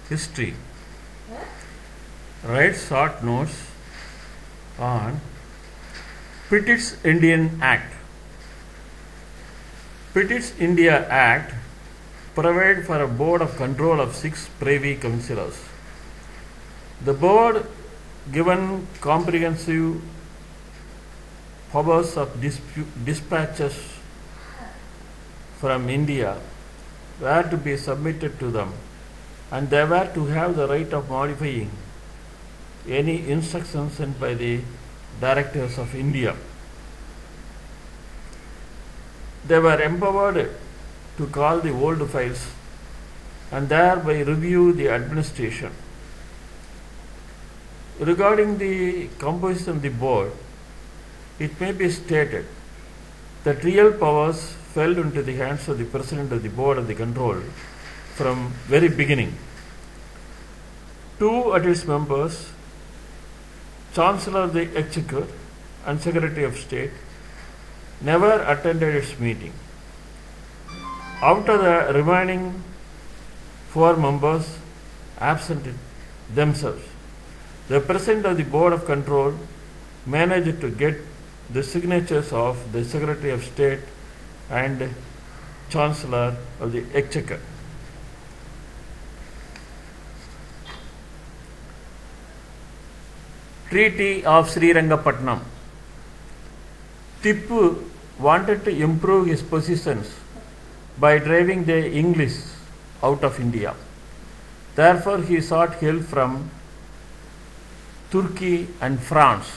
history. Write short notes on British Indian Act. British India Act provided for a board of control of 6 privy councillors. The board, given comprehensive powers of dispatches from India, were to be submitted to them, and they were to have the right of modifying any instructions sent by the directors of India. They were empowered to call the old files and thereby review the administration. Regarding the composition of the board, it may be stated that real powers fell into the hands of the President of the Board of the Control from very beginning. 2 at its members, Chancellor of the Exchequer and Secretary of State, never attended its meeting. Out of the remaining 4 members absented themselves, the President of the Board of Control managed to get the signatures of the Secretary of State and Chancellor of the Exchequer. Treaty of Srirangapatnam. Tipu wanted to improve his positions by driving the English out of India. Therefore, he sought help from Turkey and France.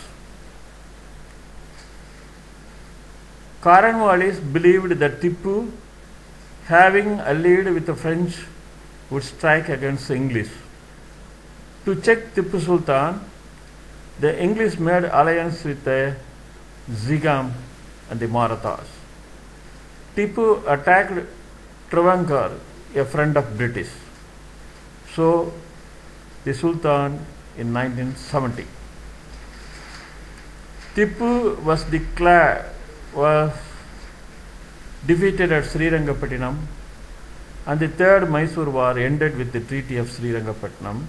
Cornwallis believed that Tipu, having allied with the French, would strike against the English. To check Tipu Sultan, the English made alliance with the Zigam and the Marathas. Tipu attacked Travancore, a friend of British. So, the Sultan in 1970. Tipu was defeated at Srirangapatnam, and the Third Mysore War ended with the Treaty of Srirangapatnam,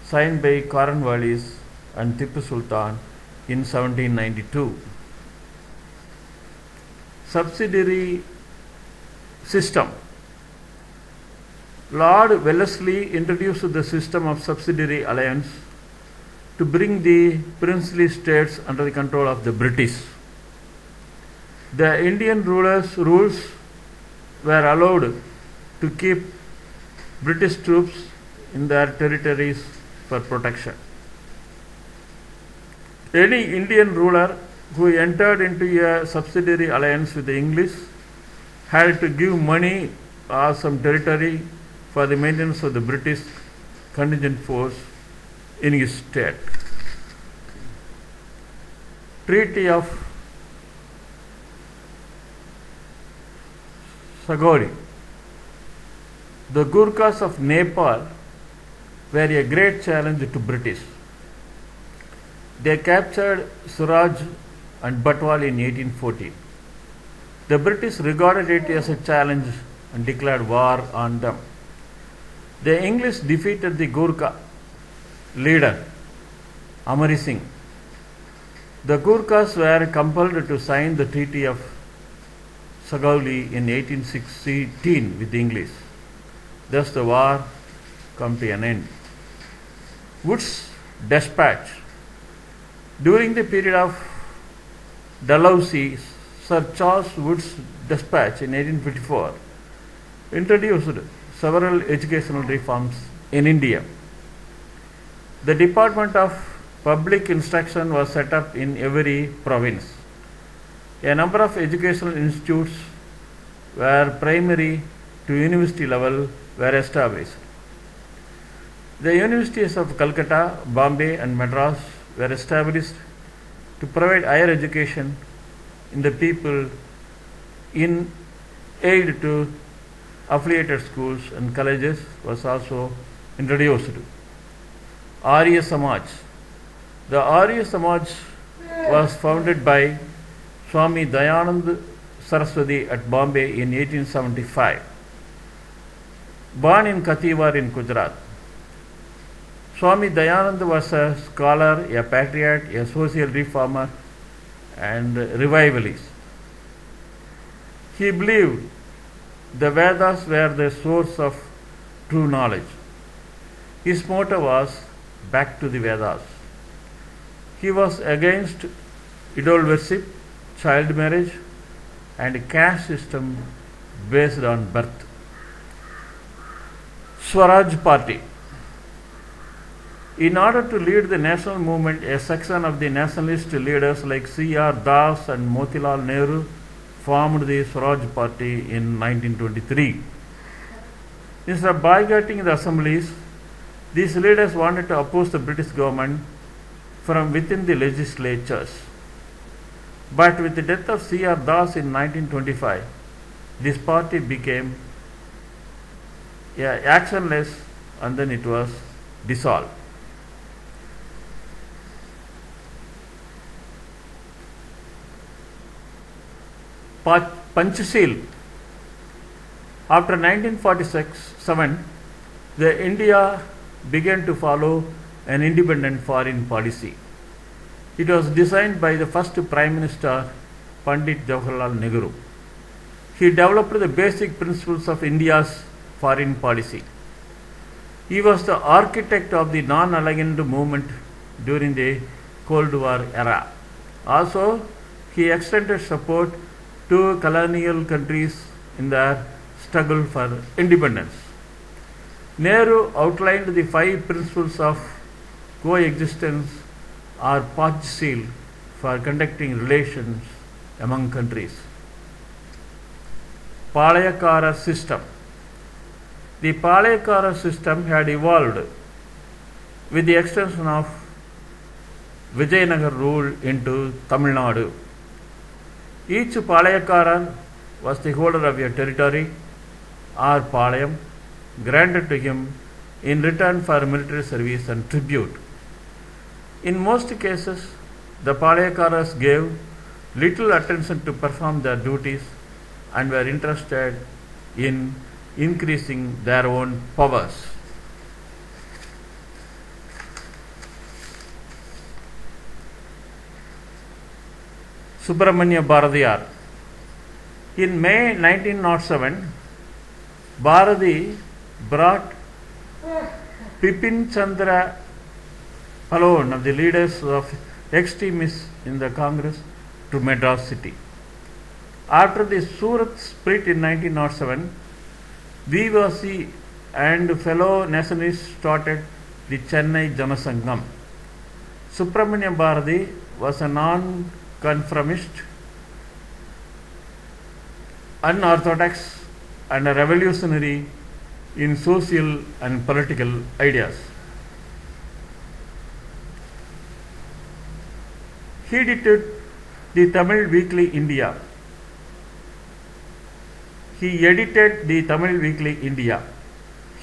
signed by Cornwallis and Tipu Sultan in 1792. Subsidiary system. Lord Wellesley introduced the system of subsidiary alliance to bring the princely states under the control of the British. The Indian rules were allowed to keep British troops in their territories for protection. Any Indian ruler who entered into a subsidiary alliance with the English had to give money or some territory for the maintenance of the British contingent force in his state. Treaty of Sagori. The Gurkhas of Nepal were a great challenge to British. They captured Suraj and Batwal in 1814. The British regarded it as a challenge and declared war on them. The English defeated the Gurkha leader, Amari Singh. The Gurkhas were compelled to sign the Treaty of Sagauli in 1816 with the English. Thus the war came to an end. Wood's Dispatch. During the period of Dalhousie, Sir Charles Wood's Dispatch in 1854 introduced several educational reforms in India. The Department of Public Instruction was set up in every province. A number of educational institutes where primary to university level were established. The universities of Calcutta, Bombay and Madras were established to provide higher education in the people in aid to affiliated schools and colleges was also introduced. Arya Samaj. The Arya Samaj was founded by Swami Dayanand Saraswati at Bombay in 1875. Born in Kathiawar in Gujarat, Swami Dayananda was a scholar, a patriot, a social reformer, and revivalist. He believed the Vedas were the source of true knowledge. His motto was back to the Vedas. He was against idol worship, child marriage, and caste system based on birth. Swaraj Party. In order to lead the national movement, a section of the nationalist leaders like C.R. Das and Motilal Nehru formed the Swaraj Party in 1923. Instead of boycotting the assemblies, these leaders wanted to oppose the British government from within the legislatures. But with the death of C.R. Das in 1925, this party became actionless and then it was dissolved. Panchasheel. After 1947, the India began to follow an independent foreign policy. It was designed by the first Prime Minister, Pandit Jawaharlal Nehru. He developed the basic principles of India's foreign policy. He was the architect of the non-aligned movement during the Cold War era. Also, he extended support to colonial countries in their struggle for independence. Nehru outlined the 5 principles of coexistence or Panchasheel for conducting relations among countries. Palayakara system. The Palayakara system had evolved with the extension of Vijayanagar rule into Tamil Nadu. Each Palayakara was the holder of a territory or Palayam granted to him in return for military service and tribute. In most cases, the Palayakaras gave little attention to perform their duties and were interested in increasing their own powers. Subramanya Bharatiyar. In May 1907, Bharati brought Bipin Chandra Palon of the leaders of extremists in the Congress to Madras city. After the Surat split in 1907, VVC and fellow nationalists started the Chennai Janasangam. Subramanya Bharati was a non-conformist, unorthodox and a revolutionary in social and political ideas. He edited the Tamil Weekly India. He edited the Tamil Weekly India.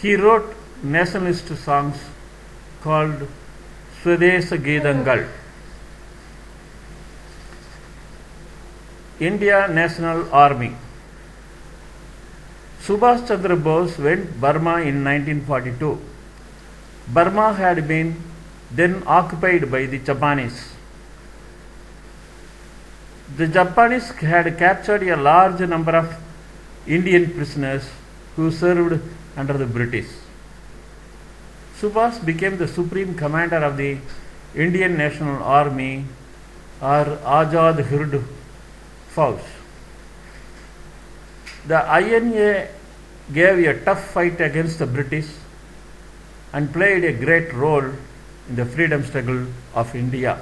He wrote nationalist songs called Swadesa Geetangal. India National Army. Subhash Chandra Bose went Burma in 1942. Burma had been then occupied by the Japanese. The Japanese had captured a large number of Indian prisoners who served under the British. Subhash became the supreme commander of the Indian National Army or Azad Hind Fauj. The INA gave a tough fight against the British and played a great role in the freedom struggle of India.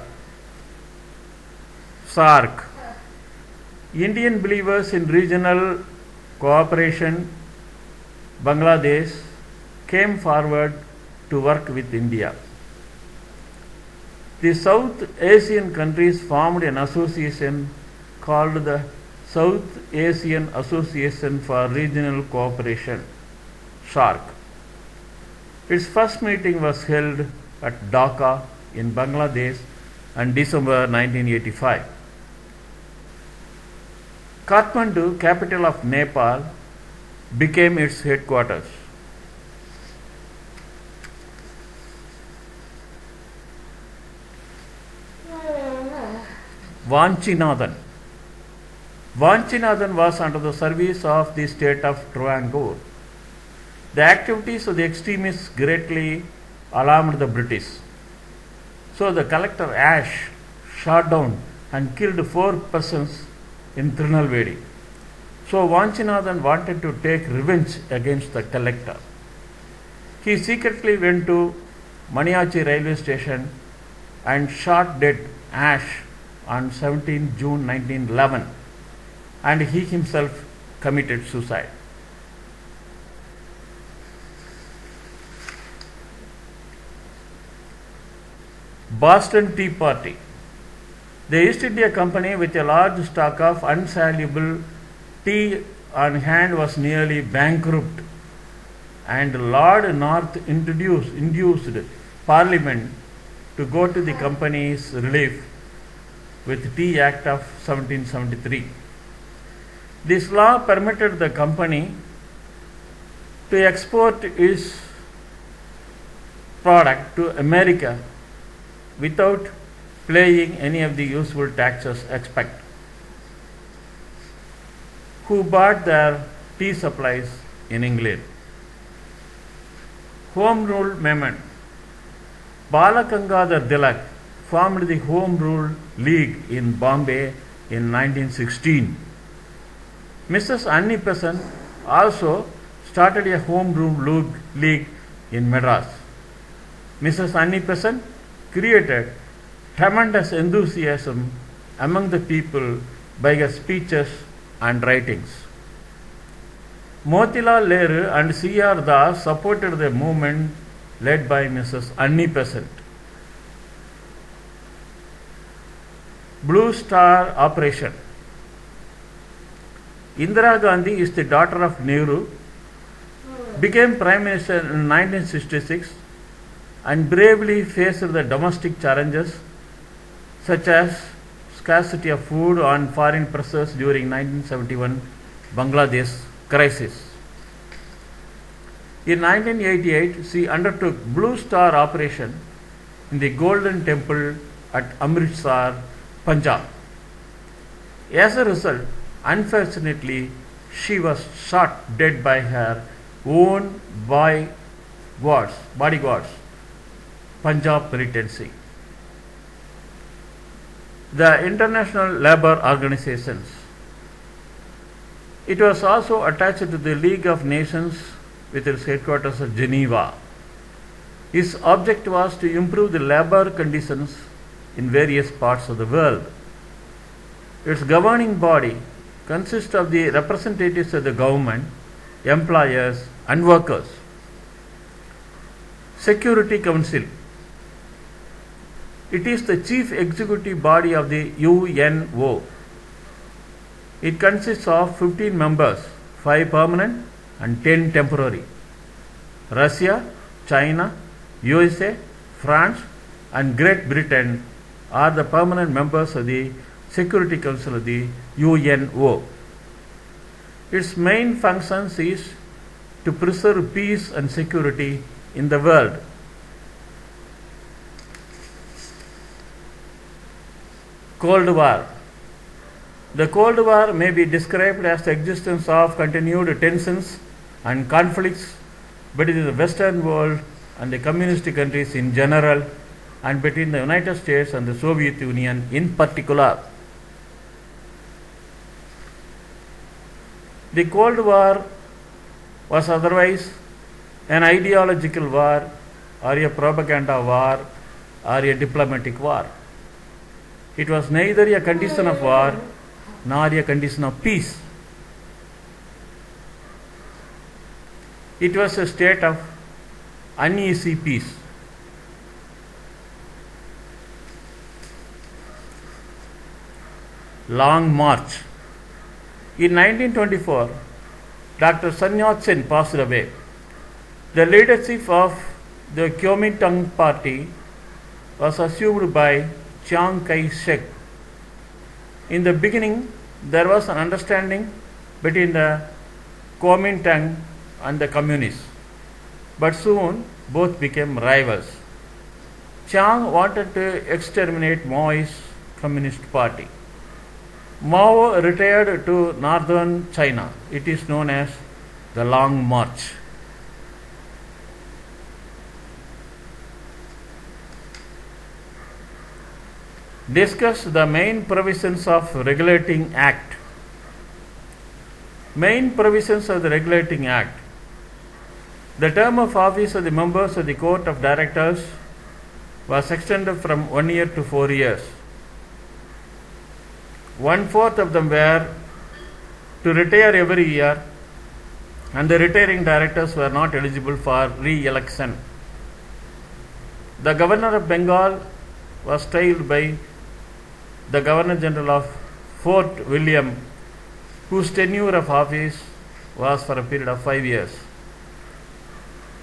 SARC. Indian believers in regional cooperation, Bangladesh, came forward to work with India. The South Asian countries formed an association called the South Asian Association for Regional Cooperation, SARC. Its first meeting was held at Dhaka in Bangladesh in December 1985. Kathmandu, capital of Nepal, became its headquarters. Vanchinathan. Vanchinathan was under the service of the state of Travancore. The activities of the extremists greatly alarmed the British. So the collector Ash shot down and killed 4 persons in Trinalvedi. So Vanchinathan wanted to take revenge against the collector. He secretly went to Maniachi railway station and shot dead Ash on 17 June 1911, and he himself committed suicide. Boston Tea Party. The East India Company, with a large stock of unsaleable tea on hand, was nearly bankrupt, and Lord North induced Parliament to go to the company's relief with Tea Act of 1773. This law permitted the company to export its product to America without paying any of the usual taxes expect. Who bought their tea supplies in England? Home Rule Movement. Balagangadhar Tilak formed the Home Rule League in Bombay in 1916. Mrs. Annie Besant also started a Home Rule League in Madras. Mrs. Annie Besant created tremendous enthusiasm among the people by her speeches and writings. Motilal Nehru and C.R. Das supported the movement led by Mrs. Annie Besant. Blue Star Operation. Indira Gandhi is the daughter of Nehru, became Prime Minister in 1966 and bravely faced the domestic challenges such as scarcity of food on foreign pressures during 1971 Bangladesh crisis. In 1988, she undertook Blue Star Operation in the Golden Temple at Amritsar, Punjab. As a result, unfortunately, she was shot dead by her own bodyguards, Punjab Militancy. The International Labour Organizations. It was also attached to the League of Nations with its headquarters at Geneva. Its object was to improve the labour conditions in various parts of the world. Its governing body consists of the representatives of the government, employers and workers. Security Council. It is the chief executive body of the UNO. It consists of 15 members, 5 permanent and 10 temporary. Russia, China, USA, France and Great Britain are the permanent members of the Security Council of the UNO. Its main functions is to preserve peace and security in the world. Cold War. The Cold War may be described as the existence of continued tensions and conflicts between the Western world and the communist countries in general, and between the United States and the Soviet Union in particular. The Cold War was otherwise an ideological war, or a propaganda war, or a diplomatic war. It was neither a condition of war nor a condition of peace. It was a state of uneasy peace. Long March. In 1924, Dr. Sun Yat-sen passed away. The leadership of the Kuomintang party was assumed by Chiang Kai-shek. In the beginning, there was an understanding between the Kuomintang and the communists, but soon both became rivals. Chiang wanted to exterminate Maoist Communist Party. Mao retired to northern China. It is known as the Long March. Discuss the main provisions of Regulating Act. Main provisions of the Regulating Act. The term of office of the members of the Court of Directors was extended from 1 year to 4 years. 1/4 of them were to retire every year, and the retiring directors were not eligible for re-election. The Governor of Bengal was styled by the Governor General of Fort William, whose tenure of office was for a period of 5 years.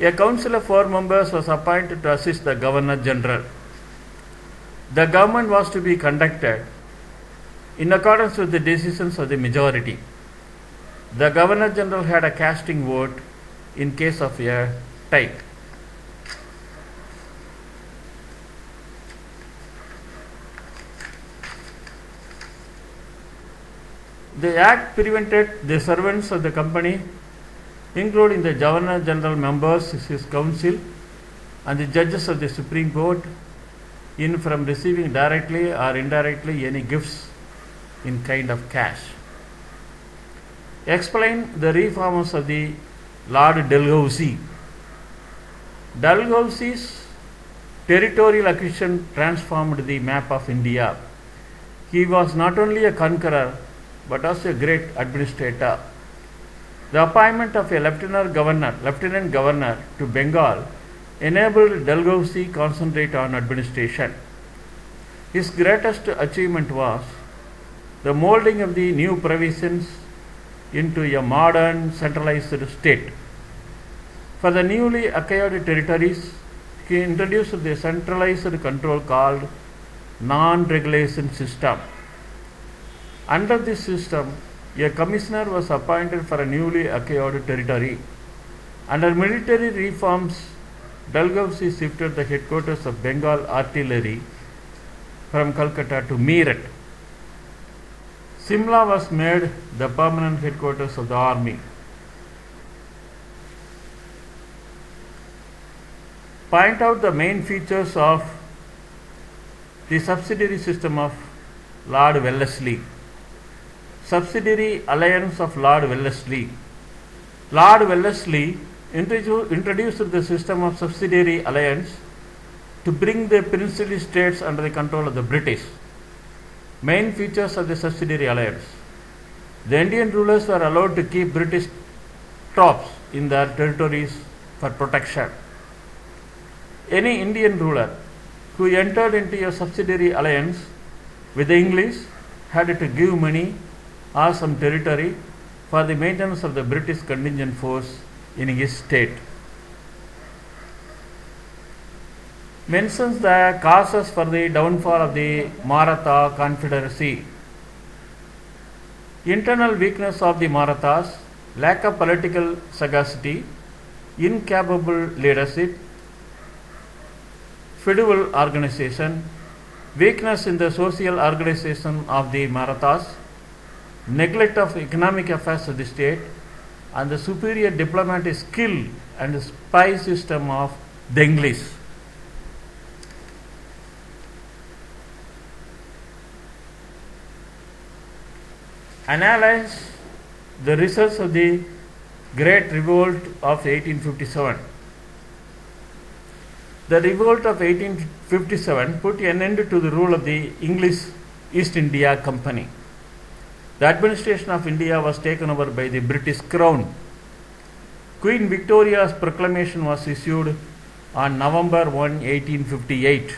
A council of 4 members was appointed to assist the Governor General. The government was to be conducted in accordance with the decisions of the majority. The Governor General had a casting vote in case of a tie. The Act prevented the servants of the company, including the Governor General members, his council, and the judges of the Supreme Court, from receiving directly or indirectly any gifts in kind of cash. Explain the reforms of the Lord Dalhousie. Dalhousie's territorial acquisition transformed the map of India. He was not only a conqueror but also a great administrator. The appointment of a lieutenant governor to Bengal enabled Dalhousie to concentrate on administration. His greatest achievement was the molding of the new provinces into a modern centralized state. For the newly acquired territories, he introduced the centralized control called non-regulation system. Under this system, a commissioner was appointed for a newly acquired territory. Under military reforms, Dalhousie shifted the headquarters of Bengal artillery from Calcutta to Meerut. Simla was made the permanent headquarters of the army. Point out the main features of the subsidiary system of Lord Wellesley. Subsidiary alliance of Lord Wellesley. Lord Wellesley introduced the system of subsidiary alliance to bring the princely states under the control of the British. Main features of the subsidiary alliance. The Indian rulers were allowed to keep British troops in their territories for protection. Any Indian ruler who entered into a subsidiary alliance with the English had to give money or some territory for the maintenance of the British contingent force in his state. Mentions the causes for the downfall of the Maratha Confederacy. Internal weakness of the Marathas, lack of political sagacity, incapable leadership, feudal organization, weakness in the social organization of the Marathas, neglect of economic affairs of the state, and the superior diplomatic skill and spy system of the English. Analyze the results of the Great Revolt of 1857. The revolt of 1857 put an end to the rule of the English East India Company. The administration of India was taken over by the British Crown. Queen Victoria's proclamation was issued on November 1, 1858.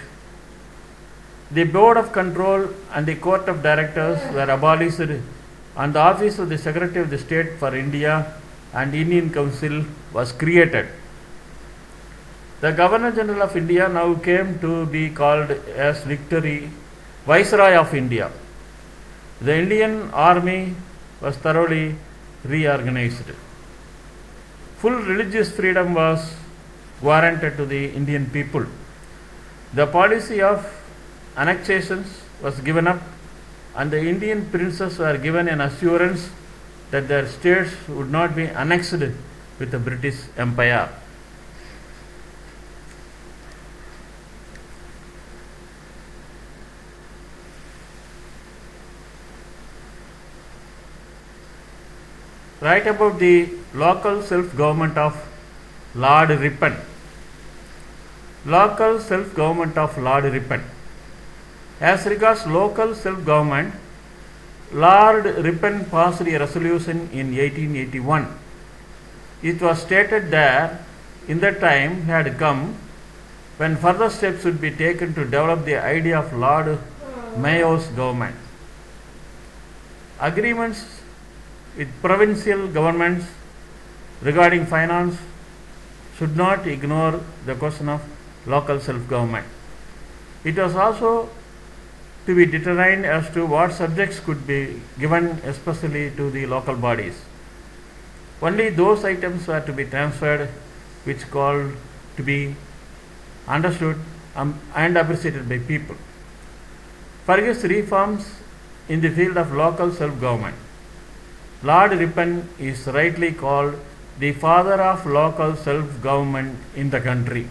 The Board of Control and the Court of Directors were abolished, and the office of the Secretary of the State for India and Indian Council was created. The Governor General of India now came to be called as Viceroy of India. The Indian Army was thoroughly reorganized. Full religious freedom was guaranteed to the Indian people. The policy of annexations was given up, and the Indian princes were given an assurance that their states would not be annexed with the British Empire. Write about the local self-government of Lord Ripon. Local self-government of Lord Ripon. As regards local self-government, Lord Ripon passed a resolution in 1881. It was stated that in that time had come when further steps would be taken to develop the idea of Lord Mayo's government. Agreements with provincial governments regarding finance should not ignore the question of local self-government. It was also to be determined as to what subjects could be given especially to the local bodies. Only those items were to be transferred which called to be understood and appreciated by people. For his reforms in the field of local self-government, Lord Ripon is rightly called the father of local self-government in the country.